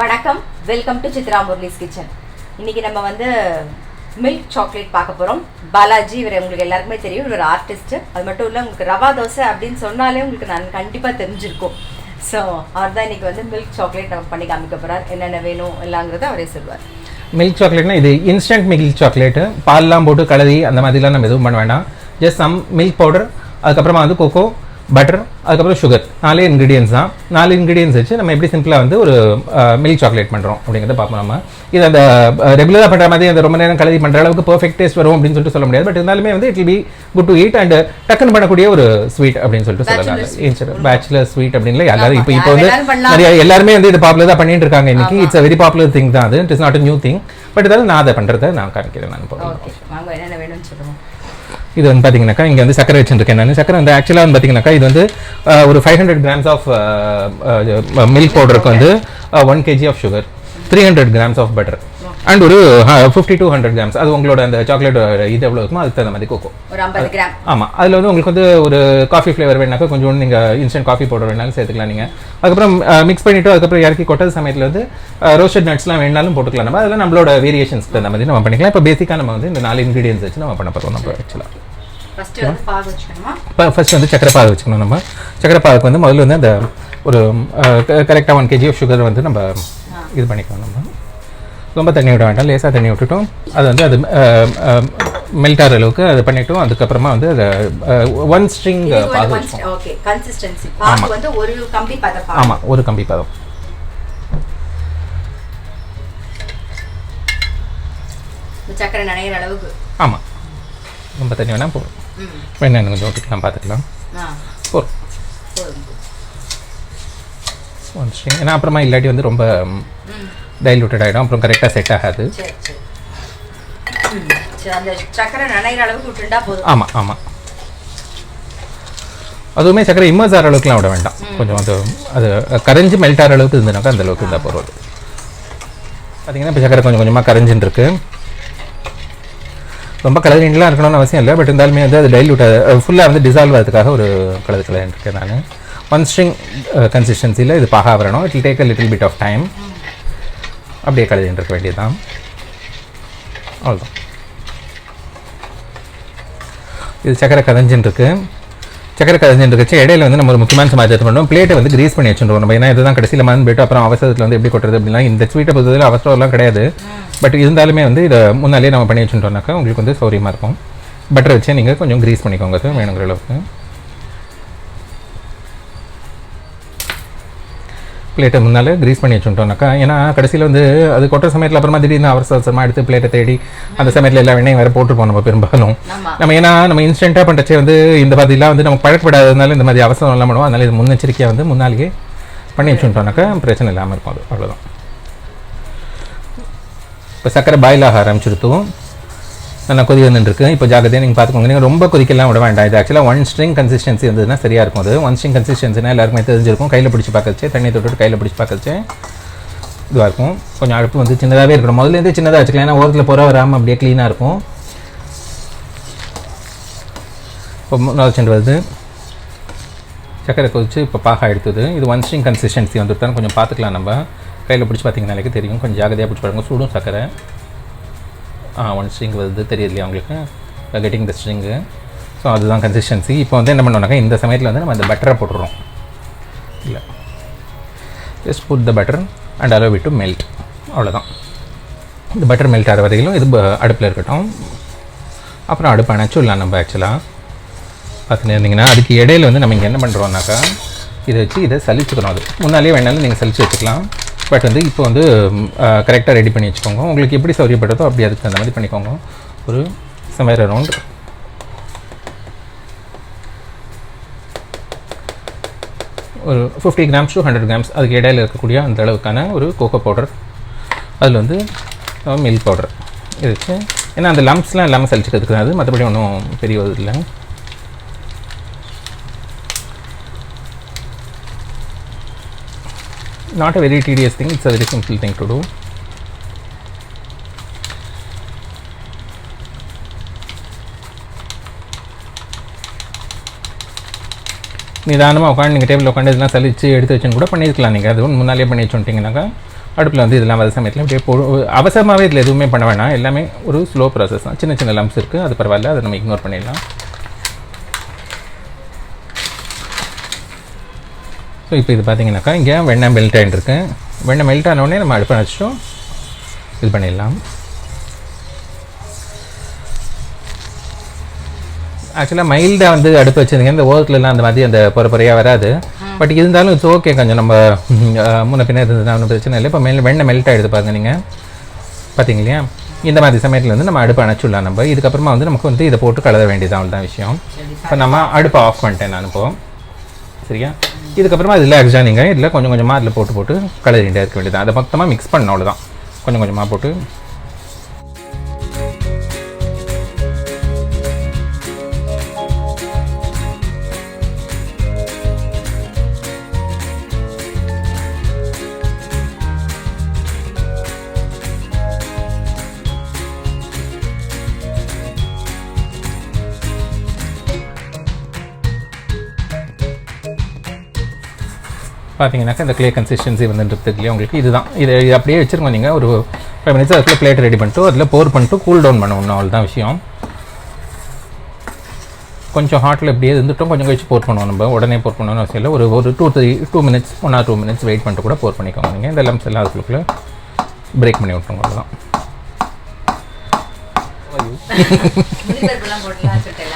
வணக்கம், welcome to Chitra Murali's kitchen. இன்னைக்கு நம்ம வந்து மில்க் சாக்லேட் பார்க்க போகிறோம். பாலாஜி இவர் உங்களுக்கு எல்லாருக்குமே தெரியும், இவர் ஒரு ஆர்டிஸ்ட். அது மட்டும் இல்லை, உங்களுக்கு ரவா தோசை அப்படின்னு சொன்னாலே உங்களுக்கு நான் கண்டிப்பாக தெரிஞ்சிருக்கும். ஸோ அவர் தான் இன்னைக்கு வந்து மில்க் சாக்லேட் நம்ம பண்ணி காமிக்க போகிறார். என்னென்ன வேணும் எல்லாங்கிறத அவரே சொல்வார். மில்க் சாக்லேட்னா இது இன்ஸ்டன்ட் மில்க் சாக்லேட்டு. பால்லாம் போட்டு கலரி அந்த மாதிரிலாம் நம்ம எதுவும் பண்ண வேண்டாம். ஜஸ்ட் சம் மில்க் பவுடர், அதுக்கப்புறமா வந்து கோகோ, பட்டர், அதுக்கப்புறம் சுகர், 4 இன்க்ரீடியன்ஸ் தான். 4 இன்க்ரீடியன்ஸ் வச்சு நம்ம எப்படி சிம்பிளாக வந்து ஒரு மில்க் சாக்லேட் பண்ணுறோம் அப்படிங்கிறத பார்ப்போம். நம்ம இது அந்த ரெகுலராக பண்ணுற மாதிரி அந்த ரொம்ப நேரம் கலரி பண்ணுற அளவுக்கு பர்ஃபெக்ட் டேஸ்ட் வரும் அப்படின்னு சொல்லிட்டு சொல்ல முடியாது. பட் இருந்தாலுமே வந்து it will be good to eat and டக்குன்னு பண்ணக்கூடிய ஒரு ஸ்வீட் அப்படின்னு சொல்லிட்டு சொல்லலாம். பேச்சுலர் ஸ்வீட் அப்படின்னு எல்லாரும் இப்போ வந்து நிறைய எல்லாருமே வந்து இது பாப்புலர் தான் பண்ணிட்டு இருக்காங்க இன்னைக்கு. It's a very popular thing தான் அது. It is not a new thing. But இதால் நான் அதை பண்ணுறதை நான் காமிக்கிறேன். நான் இது வந்து பார்த்தீங்கன்னாக்கா இங்கே வந்து சக்கரை வச்சுருக்கேன். நான் சக்கரை வந்து ஆக்சுவலாக வந்து பார்த்தீங்கன்னாக்கா இது வந்து ஒரு 500 grams ஆஃப் மில்க் பவுடருக்கு வந்து 1 kg of sugar, 300 grams of butter and ஒரு 50 to 100 grams. அது உங்களோட அந்த சாக்லேட் இது எவ்வளோ இருக்குமோ அதுக்கு தகுந்த மாதிரி கோகோ ஒரு 50 கிராம். ஆமாம், அதில் வந்து உங்களுக்கு வந்து ஒரு காஃபி ஃப்ளேவர் வேணாக்கா கொஞ்சம் நீங்கள் இன்ஸ்டன்ட் காஃபி பவுடர் வேணாலும் சேர்த்துக்கலாம் நீங்கள். அதுக்கப்புறம் மிக்ஸ் பண்ணிவிட்டு அதுக்கப்புறம் இறக்கி கொட்டது சமயத்தில் வந்து ரோஸ்டட் நட்ஸ்லாம் வேணாலும் போட்டுக்கலாம். நம்ம அதெல்லாம் நம்மளோட வேரியேஷன்ஸ்க்கு தகுந்த மாதிரி நம்ம பண்ணிக்கலாம். இப்போ பேசிக்காக நம்ம வந்து இந்த 4 இன்க்ரீடியன்ஸ் வச்சு நம்ம பண்ண போகிறோம். நம்ம ஆக்சுவலாக ஃபர்ஸ்ட் வந்து சக்கரை பாகு வச்சுக்கணும். நம்ம சக்கரை பாகுக்கு வந்து முதல்ல வந்து அந்த ஒரு கரெக்டாக 1 kg ஆஃப் சுகர் வந்து நம்ம இது பண்ணிக்கலாம். நம்ம ரொம்ப தண்ணி விட வேண்டாம், லேசாக தண்ணி விட்டுட்டோம். அது வந்து அது மெல்ட் ஆகிற அளவுக்கு அது பண்ணிட்டோம். அதுக்கப்புறமா வந்து அதை 1 string பாகு வச்சுக்கோம். ஆமாம், ஒரு கம்பி பதம். சக்கரை நனைகிற அளவுக்கு. ஆமாம், ரொம்ப தண்ணி வேணால் போதும். வேணா கொஞ்சம் விட்டுக்கலாம், பார்த்துக்கலாம். போதும் 1 string. ஏன்னா அப்புறமா இல்லாட்டி வந்து ரொம்ப டைலூட்டட் ஆகிடும், அப்புறம் கரெக்டாக செட் ஆகாது. ஆமாம் ஆமாம், அதுவுமே சக்கரை இம்மர்ஸ் ஆகிற அளவுக்குலாம் விட வேண்டாம். கொஞ்சம் அது கரைஞ்சி மெல்ட் ஆகிற அளவுக்கு இருந்ததுனாக்கா அந்த அளவுக்கு இருந்தால் போகிறது. பார்த்தீங்கன்னா இப்போ சக்கரை கொஞ்சம் கொஞ்சமாக கரைஞ்சின்னு இருக்கு. ரொம்ப கலரிங்லாம் இருக்கணும்னு அவசியம் இல்லை. பட் இருந்தாலுமே வந்து அது டைல்யூட் ஃபுல்லாக வந்து டிசால்வ் ஆகிறதுக்காக ஒரு கலரின்னு இருக்கேன் நான். 1 string கன்சிஸ்டன்சியில் இது பாகா வரணும். It will take a little bit of time. அப்படியே கலரின்னு இருக்க வேண்டியதுதான், அவ்வளோதான். இது சக்கரை கரைஞ்சின்னு இருக்கு. சக்கரை கரைஞ்சின்னு இருக்குச்சு. இடையில வந்து நம்ம ஒரு முக்கியமான சமாச்சாரம் பண்ணுவோம். பிளேட்டை வந்து கிரீஸ் பண்ணி வச்சுருவோம் நம்ம. ஏன்னா இதுதான் கடைசியில் மறந்து போய்ட்டு அப்புறம் அவசரத்தில் வந்து எப்படி கொட்டுறது அப்படின்னா இந்த ஸ்வீட்டை பொறுத்தவரை அவசரம்லாம் கிடையாது. பட் இருந்தாலுமே வந்து இதை முன்னாலே நம்ம பண்ணி வச்சுட்டோம்னாக்கா உங்களுக்கு வந்து சௌரியமாக இருக்கும். பட்டர் வச்சு நீங்கள் கொஞ்சம் கிரீஸ் பண்ணிக்கோங்க அது வேணுங்கிற அளவுக்கு. பிளேட்டை முன்னால் கிரீஸ் பண்ணி வச்சுட்டோம்னாக்கா, ஏன்னா கடைசியில் வந்து அது கொட்டுற சமயத்தில் அப்புறமா திடீர்னு அவசரமாக எடுத்து பிளேட்டை தேடி அந்த சமயத்தில் எல்லா வெண்ணையும் வேறு போட்டுருப்போம் நம்ம பெரும்பாலும். நம்ம ஏன்னா நம்ம இன்ஸ்டண்ட்டாக பண்ணுறச்சே வந்து இந்த மாதிரிலாம் வந்து நமக்கு பழக்கப்படாததுனால இந்த மாதிரி அவசரம் எல்லாம் பண்ணுவோம். அதனால் இது முன்னெச்சரிக்கையாக வந்து முன்னாலேயே பண்ணி வச்சுட்டோம்னாக்கா பிரச்சனை இல்லாமல் இருக்கும். அது அவ்வளோதான். இப்போ சக்கரை பாயில் ஆக ஆரம்பிச்சுருத்தும் நல்லா கொதி வந்துருக்கு. இப்போ ஜாக்கிரதையாக நீங்கள் பார்த்துக்கோங்க. நீங்கள் ரொம்ப கொதிக்கலாம் விட வேண்டாம். இது ஆக்சுவலாக 1 string கன்சிஸ்டன்சி இருந்ததுன்னா சரியாக இருக்கும். அது 1 string கன்சிஸ்டன்சினா எல்லாருக்குமே தெரிஞ்சிருக்கும். கையில் பிடிச்சி பார்க்கறச்சே, தண்ணி தொட்டுட்டு கையில் பிடிச்சி பார்க்கறச்சே இதுவாக இருக்கும். கொஞ்சம் அடுப்பு வந்து சின்னதாகவே இருக்கணும். முதல்லேருந்து சின்னதாக வச்சுக்கலாம், ஏன்னா ஓரத்தில் புற வராமல் அப்படியே க்ளீனாக இருக்கும். இப்போ 4 சென்ட் வருது. சக்கரை கொதிச்சு இப்போ பாகா எடுத்தது. இது 1 string கன்சிஸ்டன்சி வந்துட்டான்னு கொஞ்சம் பார்த்துக்கலாம். நம்ம கையில் பிடிச்சி பார்த்தீங்கன்னாலே தெரியும். கொஞ்சம் ஜாகிரதையாக பிடிச்சி பாருங்க. சூடும் சக்கரை 1 string வருது, தெரியுது இல்லையா உங்களுக்கு? Getting the string. ஸோ அதுதான் கன்சிஸ்டன்சி. இப்போ வந்து என்ன பண்ணோம்னாக்கா இந்த சமயத்தில் வந்து நம்ம அந்த பட்டரை போட்டுடுறோம். இல்லை, just put the butter and allow it to melt. அவ்வளோதான். இந்த பட்டர் மெல்ட் ஆகிற வரையிலும் இது அடுப்பில் இருக்கட்டும். அப்புறம் அடுப்பு அணைச்சிடலாம் நம்ம. ஆக்சுவலாக பார்த்துன்னு இருந்தீங்கன்னா அதுக்கு இடையில வந்து நம்ம இங்கே என்ன பண்ணுறோம்னாக்கா இதை வச்சு இதை சலிச்சுக்கணும். அது முன்னாலே வேணாலும் நீங்கள் சலிச்சு வச்சுக்கலாம். பட் வந்து இப்போ வந்து கரெக்டாக ரெடி பண்ணி வச்சுக்கோங்க. உங்களுக்கு எப்படி சௌரியப்பட்டதோ அப்படி அதுக்கு அந்த மாதிரி பண்ணிக்கோங்க. ஒரு சமையல் அரௌண்ட் ஒரு 50 grams to 100 grams அதுக்கு இடையில இருக்கக்கூடிய அந்த அளவுக்கான ஒரு கோகோ பவுடர். அதில் வந்து மில்க் பவுடர் இது வச்சு, ஏன்னா அந்த லம்ப்ஸ்லாம் இல்லாமல் சலிச்சுக்கிறதுக்கு தான் அது, மற்றபடி ஒன்றும் பெரிய இது இல்லை. Not a very tedious thing, it's a very simple thing to do. நிதானமாக உட்காந்து நீங்கள் டேபிள் உட்காந்து இதெல்லாம் சலிச்சு எடுத்து வச்சுன்னு கூட பண்ணியிருக்கலாம். நீங்கள் அது முன்னாலே பண்ணி வச்சுட்டிங்கனாக்கா அடுப்பில் வந்து இதெல்லாம் வர சமயத்தில் இப்படியே அவசரமாகவே இதில் எதுவுமே பண்ண வேணாம். எல்லாமே ஒரு ஸ்லோ ப்ராசஸ் தான். சின்ன சின்ன லம்ப்ஸ் இருக்குது, அது பரவாயில்ல, அதை நம்ம இக்னோர் பண்ணிடலாம். ஸோ இப்போ இது பார்த்தீங்கன்னாக்கா இங்கே வெண்ணெய் மெல்ட் ஆகிட்டுருக்கு. வெண்ணெய் மெல்ட் ஆனோடனே நம்ம அடுப்பை வச்சுட்டோம் இது பண்ணிடலாம். ஆக்சுவலாக மைல்டாக வந்து அடுப்பு வச்சுருந்தீங்க இந்த ஓரத்துலலாம் அந்த மாதிரி அந்த பொறையாக வராது. பட் இருந்தாலும் இட்ஸ் ஓகே. கொஞ்சம் நம்ம முன்ன பின்ன இருந்ததுன்னா ஒன்றும் பிரச்சனை இல்லை. இப்போ வெண்ணெய் மெல்ட் ஆகிடுது பாருங்க. நீங்கள் பார்த்தீங்க இல்லையா? இந்த மாதிரி சமயத்தில் வந்து நம்ம அடுப்பை அணைச்சிடலாம். நம்ம இதுக்கப்புறமா வந்து நமக்கு வந்து இதை போட்டு கலர வேண்டியது அவ்வளோதான் விஷயம். இப்போ நம்ம அடுப்பை ஆஃப் பண்ணிட்டேன் நான் இப்போ. சரியா? இதுக்கப்புறமா இது ரிலாக்ஸாக நீங்கள் இதில் கொஞ்சம் கொஞ்சமாக அதில் போட்டு கலரிகிட்டே இருக்க வேண்டியது. அதை மொத்தமாக மிக்ஸ் பண்ணணும், அவ்வளோதான். கொஞ்சம் கொஞ்சமாக போட்டு பார்த்தீங்கன்னாக்கா இந்த க்ளே கன்சிஸ்டன்சி வந்துட்டு இல்லையா உங்களுக்கு. இதுதான் இது அப்படியே வச்சுருக்கோம். நீங்கள் ஒரு 5 minutes அதுக்குள்ளே பிளேட் ரெடி பண்ணிட்டு அதில் போர் பண்ணிட்டு கூல் டவுன் பண்ணணும், அவ்வளோதான் விஷயம். கொஞ்சம் ஹாட்டில் எப்படியே இருந்துட்டோம், கொஞ்சம் கழிச்சு போர் பண்ணுவோம். நம்ம உடனே போர் பண்ணணும்னு அவசியம் இல்லை. ஒரு 2 minutes 1 or 2 minutes வெயிட் பண்ணிட்டு கூட போர் பண்ணிக்கோங்க. நீங்கள் இந்த லம்ஸ் எல்லாம் அதுக்குள்ளே பிரேக் பண்ணி விட்டுருங்க, அவ்வளோதான்.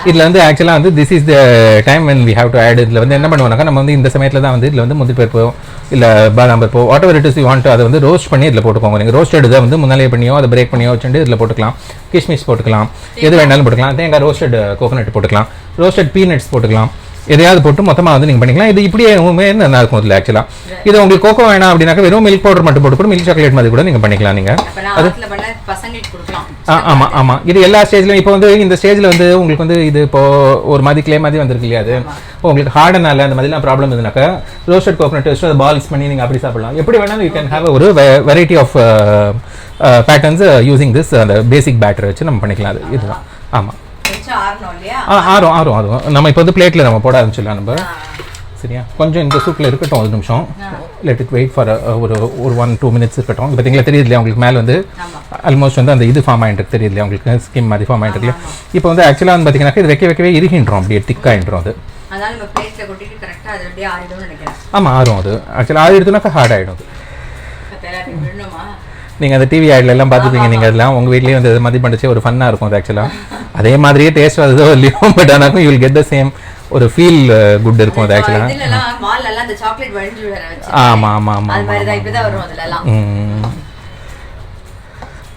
இதில் வந்து ஆக்சுவலாக வந்து this is the time when we have to add. இதில் வந்து என்ன பண்ணுவோம்னாக்கா நம்ம வந்து இந்த சமயத்தில் தான் வந்து இதில் வந்து முந்திரி பருப்போ இல்லை பாதாம் பருப்போ whatever it is you want அதை வந்து ரோஸ்ட் பண்ணி இதில் போட்டுக்கோங்க. நீங்கள் ரோஸ்டட் இதை வந்து முன்னாலே பண்ணியோ அதை பிரேக் பண்ணியோ வச்சுட்டு இதில் போட்டுக்கலாம். கிஷ்மிஷ் போட்டுக்கலாம், எது வேணாலும் போட்டுக்கலாம். தேங்காய் ரோஸ்டட் கோகோனட் போட்டுக்கலாம், ரோஸ்டட் பீனட்ஸ் போட்டுக்கலாம். எதையாவது போட்டு மொத்தமாக வந்து நீங்கள் பண்ணிக்கலாம். இது இப்படியே நல்லா இருக்கும். இதில் ஆக்சுவலாக இது உங்களுக்கு கோகோ வேணாம் அப்படின்னாக்கா வெறும் மில்க் பவுடர் மட்டும் போட்டு மில்க் சாக்லேட் மாதிரி கூட நீங்கள் பண்ணிக்கலாம். நீங்கள் அது ஆமாம். இது எல்லா ஸ்டேஜ்லையும் இப்போ வந்து இந்த ஸ்டேஜில் வந்து உங்களுக்கு வந்து இது இப்போ ஒரு மாதிரி கிளே மாதிரி வந்திருக்கு இல்லையா? அது இப்போ உங்களுக்கு ஹார்டனால அந்த மாதிரிலாம் ப்ராப்ளம் இருந்துனாக்கா ரோஸ்டட் கோகோனட் வச்சு அதை பால்ஸ் பண்ணி நீங்கள் அப்படி சாப்பிடலாம். எப்படி வேணாலும் யூ கேன் ஹேவ் ஒரு variety of patterns using this அந்த பேசிக் பேட்டர் வச்சு நம்ம பண்ணிக்கலாம். அது இதுதான். ஆமாம், ஆறும் நம்ம இப்போ வந்து பிளேட்டில் நம்ம போட ஆரம்பிச்சிடலாம் நம்ம. சரியா? கொஞ்சம் இந்த சூட்டில் இருக்கட்டும், 1 நிமிஷம். லெட் இட் வெயிட் ஃபார் ஒரு 1-2 minutes இருக்கட்டும். இப்போ பார்த்தீங்களா தெரியுது இல்லையா உங்களுக்கு மேலே வந்து ஆல்மோஸ்ட் வந்து அந்த இது ஃபார்ம் ஆகிட்டு தெரியுது இல்லையா உங்களுக்கு, ஸ்கிம் மாதிரி ஃபார்ம் ஆகிட்டு இல்லையா? இப்போ வந்து ஆக்சுவலாக வந்து பார்த்தீங்கன்னா இது வைக்கவே இறுகின்றோம், அப்படியே திக்காகின்றோம் அது. ஆமாம், ஆறும் அது. ஆக்சுவலாக ஆறிடுதுனாக்கா ஹார்ட் ஆகிடும் அது. நீங்கள் அந்த டிவி ஆடில் எல்லாம் பார்த்துப்பீங்க. நீங்கள் அதெல்லாம் உங்கள் வீட்லேயே வந்து இது மாதிரி பண்ணிச்சு ஒரு ஃபன்னாக இருக்கும் அது. ஆக்சுவலாக அதே மாதிரியே டேஸ்ட் வருதோ இல்லையோ, பட் ஆனாக்கும் you will get the same ஒரு ஃபீல் குட் இருக்கும் அது ஆக்சுவலாக. ஆமாம்,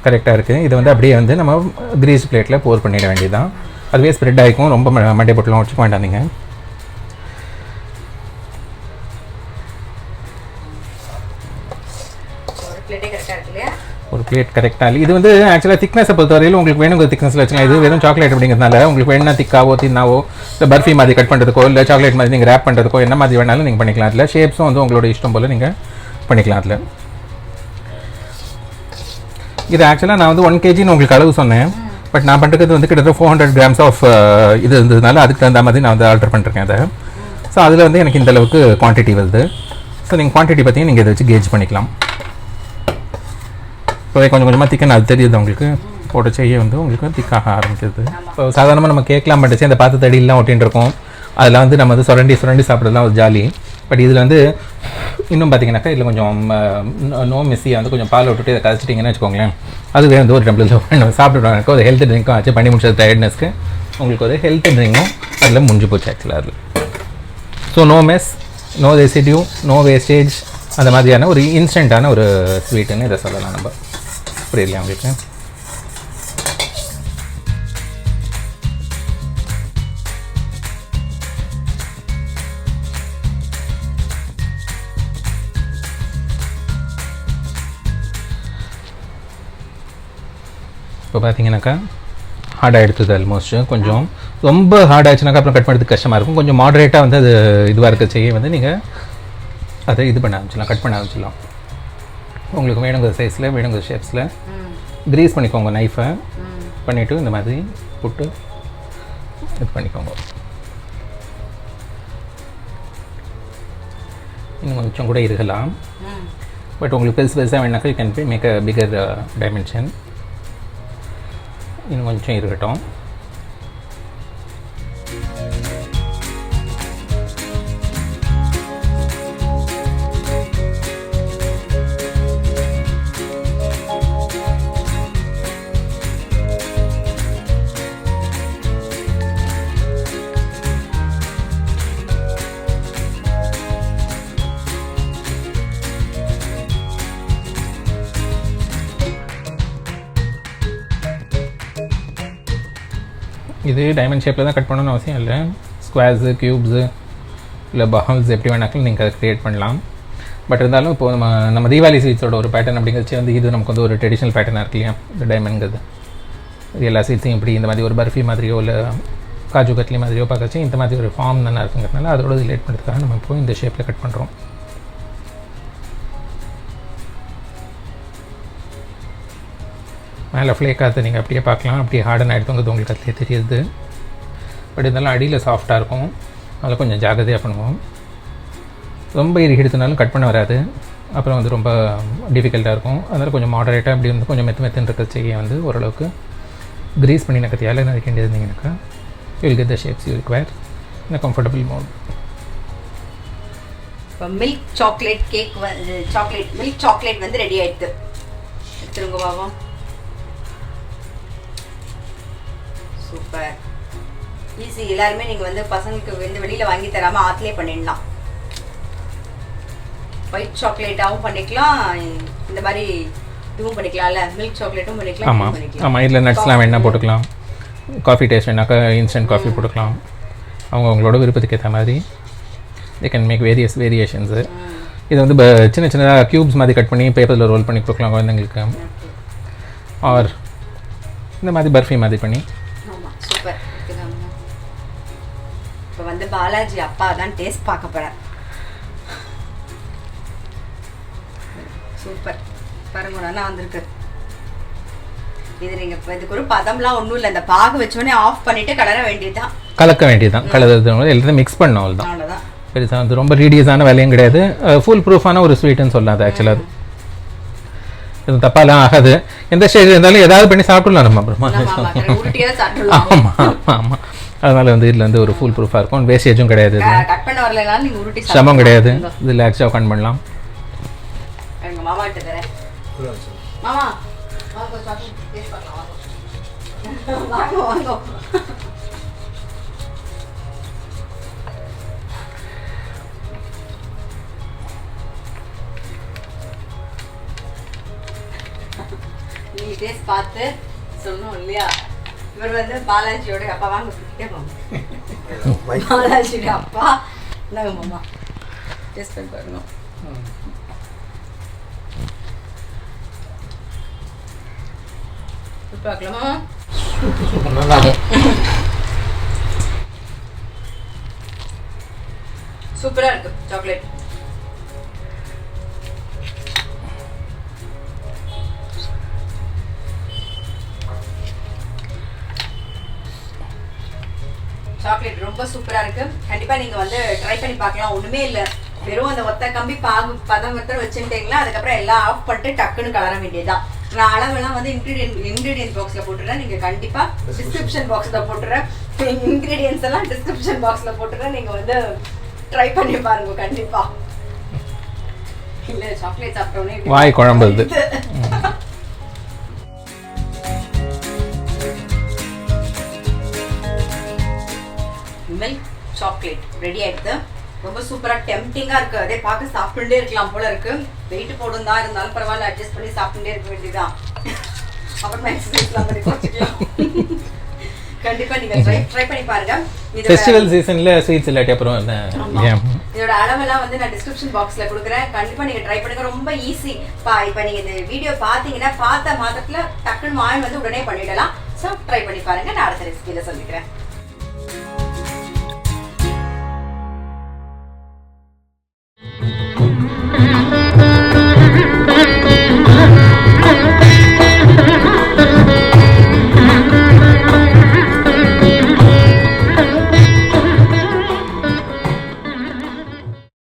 கரெக்டாக இருக்குது. இது வந்து அப்படியே வந்து நம்ம கிரீஸ் பிளேட்டில் போர் பண்ணிட வேண்டியதுதான். அதுவே ஸ்ப்ரெட் ஆகிக்கும். ரொம்ப மண்டை போட்டுலாம் வச்சுக்க வேண்டாம் நீங்கள். ஒரு பிளேட் கரெக்டாக இது வந்து ஆக்சுவலாக திக்னஸை பொறுத்தவரையிலும் உங்களுக்கு வேணுங்கிற திக்னஸில் வச்சுக்கலாம். இது வெறும் சாக்லேட் அப்படிங்கிறதுனால உங்களுக்கு வேணும்னா திக்காவோ தின்னாவோ இல்லை பர்ஃபி மாதிரி கட் பண்ணுறதுக்கோ இல்லை சாக்லேட் மாதிரி நீங்கள் ரேப் பண்ணுறதுக்கோ என்ன மாதிரி வேணாலும் நீங்கள் பண்ணிக்கலாம். அதில் ஷேப்ஸும் வந்து உங்களோட இஷ்டம் போல் நீங்கள் பண்ணிக்கலாம். அதில் இது ஆக்சுவலாக நான் வந்து 1 kg உங்களுக்கு அளவு சொன்னேன். பட் நான் பண்ணுறது வந்து கிட்டத்தட்ட 400 grams ஆஃப் இது இருந்ததுனால அதுக்கு தகுந்த மாதிரி நான் வந்து ஆல்டர் பண்ணிருக்கேன் அதை. ஸோ அதில் வந்து எனக்கு இந்த அளவுக்கு குவான்டிட்டி வருது. ஸோ நீங்கள் குவான்டிட்டி பார்த்தீங்கன்னா நீங்கள் இதை வச்சு கேஜ் பண்ணிக்கலாம். இப்போ கொஞ்சம் கொஞ்சமாக திக்கன் அது தெரியுது உங்களுக்கு. போட்ட செய்ய வந்து உங்களுக்கு திக்காக ஆரம்பிக்குது. இப்போ சாதாரணமாக நம்ம கேட்கலாம் பண்ணிச்சு அந்த பாத்து தடியெல்லாம் ஒட்டின்னு இருக்கும். அதில் வந்து நம்ம வந்து சுரண்டி சாப்பிட்றதுலாம் ஒரு ஜாலி. பட் இதில் வந்து இன்னும் பார்த்தீங்கன்னாக்கா இதில் கொஞ்சம் நோ மெஸ்ஸியாக வந்து கொஞ்சம் பால் விட்டுட்டு இதை கதைச்சிட்டிங்கன்னு வச்சுக்கோங்களேன். அதுவே வந்து ஒரு டம்ளரில் சாப்பிட்டுட்டு ஒரு ஹெல்த் ட்ரிங்க்கும் ஆச்சு. பண்ணி முடிச்சது டயர்ட்னஸ்க்கு உங்களுக்கு ஒரு ஹெல்த் ட்ரிங்க்கும் அதில் முடிஞ்சு போச்சு ஆக்சுவலாக அதில். So no mess, no residue, no wastage, அந்த மாதிரியான ஒரு இன்ஸ்டண்ட்டான ஒரு ஸ்வீட்டுன்னு இதை சொல்லலாம் நம்ம. புரியலையா உங்களுக்கு? இப்போ பார்த்தீங்கன்னாக்கா ஹார்டாக எடுத்தது ஆல்மோஸ்ட். கொஞ்சம் ரொம்ப ஹார்ட் ஆச்சுனாக்கா அப்புறம் கட் பண்ணுறதுக்கு கஷ்டமாக இருக்கும். கொஞ்சம் மாடரேட்டாக வந்து அது இதுவாக இருக்க செய்ய வந்து நீங்கள் அதை இது பண்ண ஆரம்பிச்சிடலாம், கட் பண்ண ஆரம்பிச்சிடலாம். உங்களுக்கு வேணுங்கிற சைஸில் வேணுங்கிற ஷேப்ஸில் க்ரீஸ் பண்ணிக்கோங்க. நைஃபை பண்ணிவிட்டு இந்த மாதிரி போட்டு இது பண்ணிக்கோங்க. இன்னும் கொஞ்சம் கூட இருக்கலாம். ம் பட் உங்களுக்கு பெருசாக வேணாக்கா you can make a bigger dimension. இன்னும் கொஞ்சம் இருக்கட்டும். இது டைமண்ட் ஷேப்பில் தான் கட் பண்ணணும்னு அவசியம் இல்லை. ஸ்கொயர்ஸு, க்யூப்ஸு, இல்லை பால்ஸ் எப்படி வேணாலும் நீங்கள் அதை க்ரியேட் பண்ணலாம். பட் இருந்தாலும் இப்போது நம்ம தீபாவளி ஸ்வீட்ஸோட ஒரு பேட்டர்ன் அப்படிங்கிறச்சு வந்து இது நமக்கு வந்து ஒரு ட்ரெடிஷ்னல் பேட்டர்னாக இருக்கு இல்லையா இந்த டைமண்ட்ங்கிறது. இது எல்லா ஸ்வீட்ஸையும் இப்படி இந்த மாதிரி ஒரு பர்ஃபி மாதிரியோ இல்லை காஜு கட்லி மாதிரியோ பார்க்கச்சு இந்த மாதிரி ஒரு ஃபார்ம் நல்லா இருக்குங்கிறதுனால அதோட ரிலேட் பண்ணுறதுக்காக நம்ம இப்போ இந்த ஷேப்பில் கட் பண்ணுறோம். மேலே ஃப்ளேக்காக நீங்கள் அப்படியே பார்க்கலாம். அப்படியே ஹார்டன் ஆகிடுதுங்கிறது உங்களுக்கு அதிலே தெரியுது. பட் இருந்தாலும் அடியில் சாஃப்டாக இருக்கும். அதில் கொஞ்சம் ஜாகிரதையாக பண்ணுவோம். ரொம்ப எடுத்துனாலும் கட் பண்ண வராது. அப்புறம் வந்து ரொம்ப டிஃபிகல்ட்டாக இருக்கும். அதனால் கொஞ்சம் மாடரேட்டாக அப்படி வந்து கொஞ்சம் மெத்துன்னு இருக்கிற செய்ய வந்து ஓரளவுக்கு க்ரீஸ் பண்ணி நக்கத்தியால் நறுக்க வேண்டியிருந்தீங்கன்னாக்கா you will get the shapes you require in a comfortable mode. இப்போ milk chocolate cake milk chocolate வந்து ரெடி ஆயிடுது. எடுத்துருங்க பாவம். Super easy. எல்லாருமே நீங்கள் வந்து பசங்களுக்கு வந்து வெளியில் வாங்கி தராமல் ஆற்றுலேயே பண்ணிடலாம். ஒயிட் சாக்லேட்டாகவும் பண்ணிக்கலாம், இந்த மாதிரி இதுவும் பண்ணிக்கலாம்ல, மில்க் சாக்லேட்டும் பண்ணிக்கலாம். ஆமாம் ஆமாம், இதில் நட்ஸ்லாம் வேணால் போட்டுக்கலாம். காஃபி டேஸ்ட் வேணாக்கா இன்ஸ்டன்ட் காஃபி போட்டுக்கலாம். அவங்களோட விருப்பத்துக்கு ஏற்ற மாதிரி தே கேன் மேக் வேரியேஷன்ஸு. இது வந்து சின்ன சின்னதாக க்யூப்ஸ் மாதிரி கட் பண்ணி பேப்பரில் ரோல் பண்ணி கொடுக்கலாம் குழந்தைங்களுக்கு. ஆர் இந்த மாதிரி பர்ஃபி மாதிரி பண்ணி. சூப்பர். இப்போ வந்து பாலாஜி அப்பா தான் டேஸ்ட் பார்க்க போகிறேன். சூப்பர் பாருங்க, நல்லா வந்திருக்கு. இது நீங்கள் இப்போ இதுக்கு ஒரு பதம்லாம் ஒன்றும் இல்லை. இந்த பாகு வச்சோடனே ஆஃப் பண்ணிவிட்டு கலர வேண்டியதுதான், கலக்க வேண்டியதுதான். கலர்றது எல்லாத்தையும் மிக்ஸ் பண்ணோம். அவ்வளோதான், அவ்வளோதான். பெருசாக வந்து ரொம்ப ரீடியஸான வேலையும் கிடையாது. ஃபுல் ப்ரூஃபான ஒரு ஸ்வீட்டுன்னு சொல்லலாம். அது ஆக்சுவலாக இது தப்பாலாம் ஆகாது. எந்த ஸ்டேஜ் இருந்தாலும் ஏதாவது பண்ணி சாப்பிடலாம் நம்ம அப்புறமா. ஆமாம் ஆமாம். அதனால் வந்து இதில் வந்து ஒரு ஃபுல் ப்ரூஃபாக இருக்கும். வேஸ்டேஜும் கிடையாது, சிரமம் கிடையாது. இது ரிலாக்ஸாக உட்காந்து பண்ணலாம். நீ டேஸ்ட் பார்த்து சொல்லணும் இல்லையா? இவர் வந்து பாலாஜியோட அப்பா. வாங்க பாலாஜியோட அப்பா. என்னங்க மாமா டேஸ்ட் பண்ணி பாருங்க. பார்க்கலாமா? சூப்பரா இருக்கு சாக்லேட். சாக்லேட் ரொம்ப சூப்பரா இருக்கு. கண்டிப்பா நீங்க வந்து ட்ரை பண்ணி பார்க்கலாம். ஒண்ணுமே இல்ல, வெறும் அந்த ஒத்த கம்பி பாகு பதம் வச்சுட்டீங்களா, அதுக்கப்புறம் எல்லாம் ஆஃப் பண்ணிட்டு டக்குன்னு கலர வேண்டியதுதான். நான் அளவெல்லாம் வந்து இன்கிரீடியன்ட் பாக்ஸ்ல போட்டுறேன். நீங்க கண்டிப்பா டிஸ்கிரிப்ஷன் பாக்ஸ்ல போட்டுறேன். இன்கிரீடியன்ஸ் எல்லாம் டிஸ்கிரிப்ஷன் பாக்ஸ்ல போட்டுறேன். நீங்க வந்து ட்ரை பண்ணி பாருங்க கண்டிப்பா. இல்ல சாக்லேட் சாப்பிட்டோனே வாய் குழம்புது. மில்க் சாக்லேட் ரெடி ஆயிடுது. ரொம்ப சூப்பரா டெம்டிங்கா இருக்கு. அதே பார்க்க சாப்பிட்டுட்டே இருக்கலாம் போல இருக்கு. வெயிட் போடும் தான், இருந்தாலும் பரவாயில்ல, அட்ஜஸ்ட் பண்ணி சாப்பிட்டுட்டே இருக்க வேண்டியதான். அப்புறமா எக்ஸசைஸ்லாம் பண்ணி குறைச்சிக்கலாம். கண்டிப்பா நீங்க ட்ரை பண்ணி பாருங்க. ஃபெஸ்டிவல் சீசன்ல ஸ்வீட்ஸ் இல்லாட்டி அப்புறம் இதோட அளவெல்லாம் வந்து நான் டிஸ்கிரிப்ஷன் பாக்ஸ்ல கொடுக்குறேன். கண்டிப்பா நீங்க ட்ரை பண்ணுங்க. ரொம்ப ஈஸி. இப்ப நீங்க இந்த வீடியோ பாத்தீங்கன்னா பார்த்த மாதத்துல டக்குன்னு மாயம் வந்து உடனே பண்ணிடலாம். ஸோ ட்ரை பண்ணி பாருங்க. நான் அடுத்த ரெசிபியில சொல்லிக்கிறேன்.